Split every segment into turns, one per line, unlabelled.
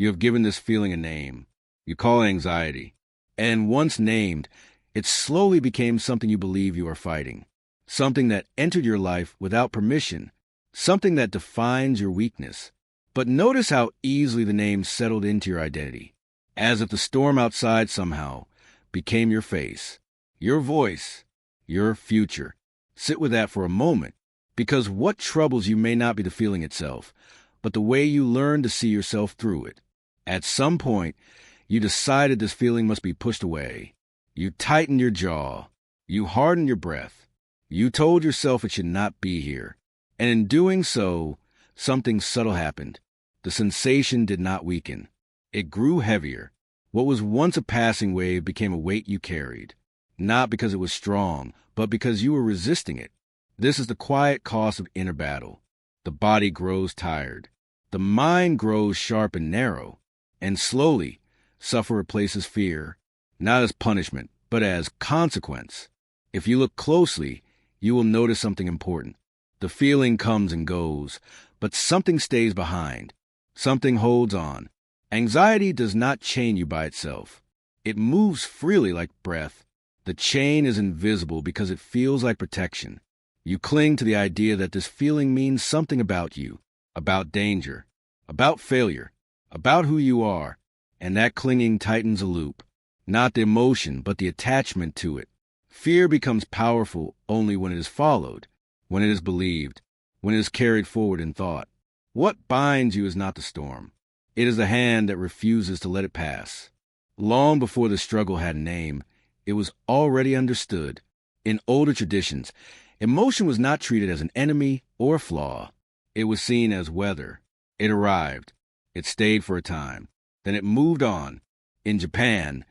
You have given this feeling a name. You call it anxiety. And once named, it slowly became something you believe you are fighting. Something that entered your life without permission. Something that defines your weakness. But notice how easily the name settled into your identity. As if the storm outside somehow became your face, your voice, your future. Sit with that for a moment, because what troubles you may not be the feeling itself, but the way you learn to see yourself through it. At some point, you decided this feeling must be pushed away. You tightened your jaw. You hardened your breath. You told yourself it should not be here. And in doing so, something subtle happened. The sensation did not weaken. It grew heavier. What was once a passing wave became a weight you carried. Not because it was strong, but because you were resisting it. This is the quiet cost of inner battle. The body grows tired. The mind grows sharp and narrow. And slowly, suffer replaces fear, not as punishment, but as consequence. If you look closely, you will notice something important. The feeling comes and goes, but something stays behind. Something holds on. Anxiety does not chain you by itself. It moves freely like breath. The chain is invisible because it feels like protection. You cling to the idea that this feeling means something about you, about danger, about failure, about who you are, and that clinging tightens a loop. Not the emotion, but the attachment to it. Fear becomes powerful only when it is followed, when it is believed, when it is carried forward in thought. What binds you is not the storm. It is the hand that refuses to let it pass. Long before the struggle had a name, it was already understood. In older traditions, emotion was not treated as an enemy or a flaw. It was seen as weather. It arrived. It stayed for a time. Then it moved on. In Japan,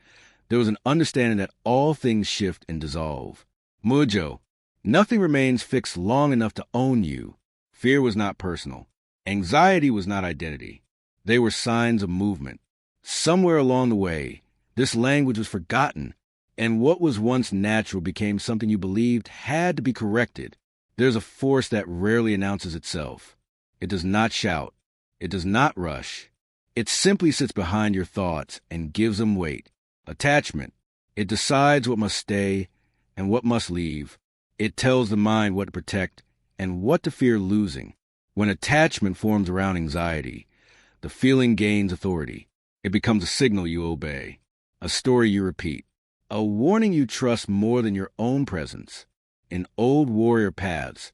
there was an understanding that all things shift and dissolve. Mujo, nothing remains fixed long enough to own you. Fear was not personal. Anxiety was not identity. They were signs of movement. Somewhere along the way, this language was forgotten, and what was once natural became something you believed had to be corrected. There's a force that rarely announces itself. It does not shout. It does not rush. It simply sits behind your thoughts and gives them weight. Attachment. It decides what must stay and what must leave. It tells the mind what to protect and what to fear losing. When attachment forms around anxiety, the feeling gains authority. It becomes a signal you obey, a story you repeat, a warning you trust more than your own presence. In old warrior paths,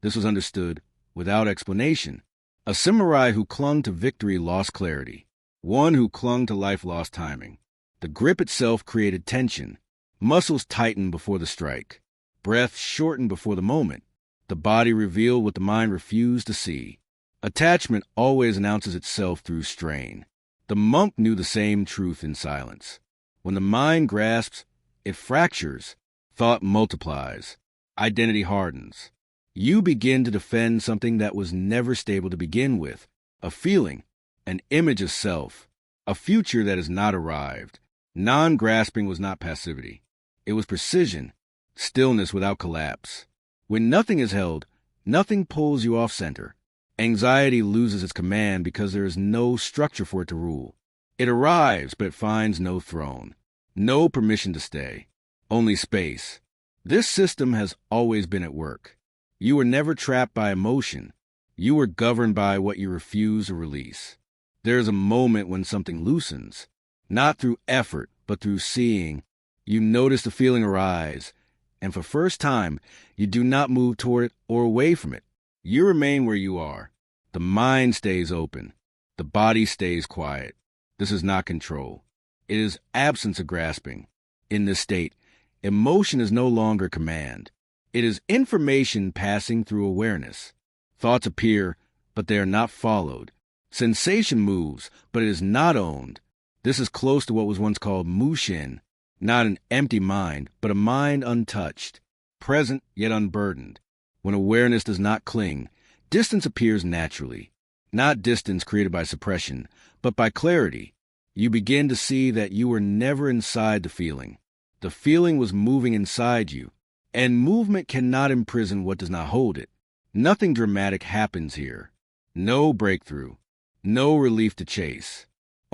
this was understood without explanation. A samurai who clung to victory lost clarity. One who clung to life lost timing. The grip itself created tension. Muscles tightened before the strike. Breath shortened before the moment. The body revealed what the mind refused to see. Attachment always announces itself through strain. The monk knew the same truth in silence. When the mind grasps, it fractures. Thought multiplies. Identity hardens. You begin to defend something that was never stable to begin with. A feeling, an image of self, a future that has not arrived. Non-grasping was not passivity. It was precision, stillness without collapse. When nothing is held, nothing pulls you off center. Anxiety loses its command because there is no structure for it to rule. It arrives, but it finds no throne, no permission to stay, only space. This system has always been at work. You were never trapped by emotion. You were governed by what you refuse to release. There is a moment when something loosens, not through effort, but through seeing. You notice the feeling arise, and for first time, you do not move toward it or away from it. You remain where you are. The mind stays open. The body stays quiet. This is not control. It is absence of grasping. In this state, emotion is no longer command. It is information passing through awareness. Thoughts appear, but they are not followed. Sensation moves, but it is not owned. This is close to what was once called mushin, not an empty mind, but a mind untouched, present yet unburdened. When awareness does not cling, distance appears naturally. Not distance created by suppression, but by clarity. You begin to see that you were never inside the feeling. The feeling was moving inside you, and movement cannot imprison what does not hold it. Nothing dramatic happens here. No breakthrough. No relief to chase.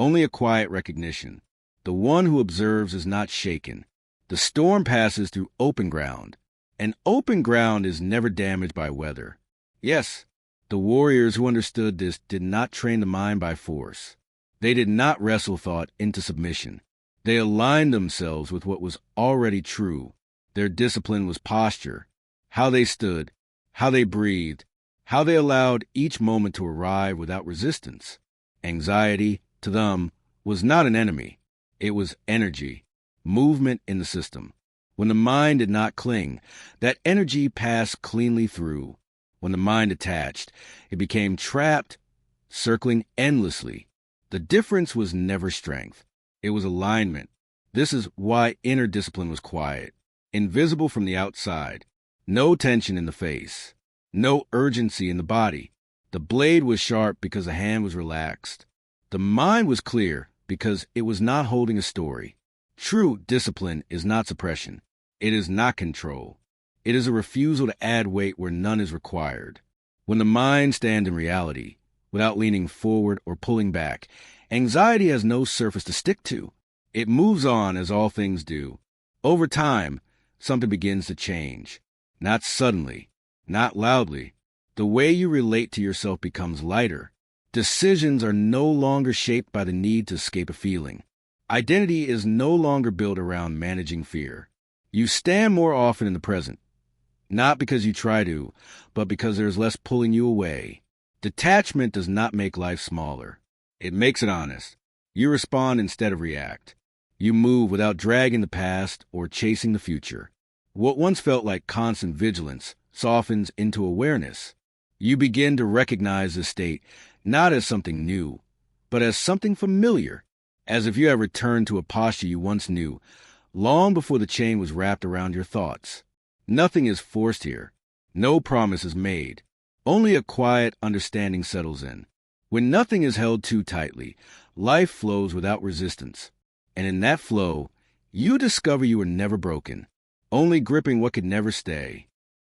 only a quiet recognition. The one who observes is not shaken. The storm passes through open ground, and open ground is never damaged by weather. Yes, the warriors who understood this did not train the mind by force. They did not wrestle thought into submission. They aligned themselves with what was already true. Their discipline was posture, how they stood, how they breathed, how they allowed each moment to arrive without resistance. Anxiety, to them, was not an enemy. It was energy, movement in the system. When the mind did not cling, that energy passed cleanly through. When the mind attached, it became trapped, circling endlessly. The difference was never strength. It was alignment. This is why inner discipline was quiet, invisible from the outside. No tension in the face, no urgency in the body. The blade was sharp because the hand was relaxed. The mind was clear because it was not holding a story. True discipline is not suppression. It is not control. It is a refusal to add weight where none is required. When the mind stands in reality, without leaning forward or pulling back, anxiety has no surface to stick to. It moves on as all things do. Over time, something begins to change. Not suddenly, not loudly. The way you relate to yourself becomes lighter. Decisions are no longer shaped by the need to escape a feeling. Identity is no longer built around managing fear. You stand more often in the present, not because you try to, but because there is less pulling you away. Detachment does not make life smaller. It makes it honest. You respond instead of react. You move without dragging the past or chasing the future. What once felt like constant vigilance softens into awareness. You begin to recognize this state not as something new, but as something familiar, as if you had returned to a posture you once knew, long before the chain was wrapped around your thoughts. Nothing is forced here. No promise is made. Only a quiet understanding settles in. When nothing is held too tightly, life flows without resistance. And in that flow, you discover you were never broken, only gripping what could never stay.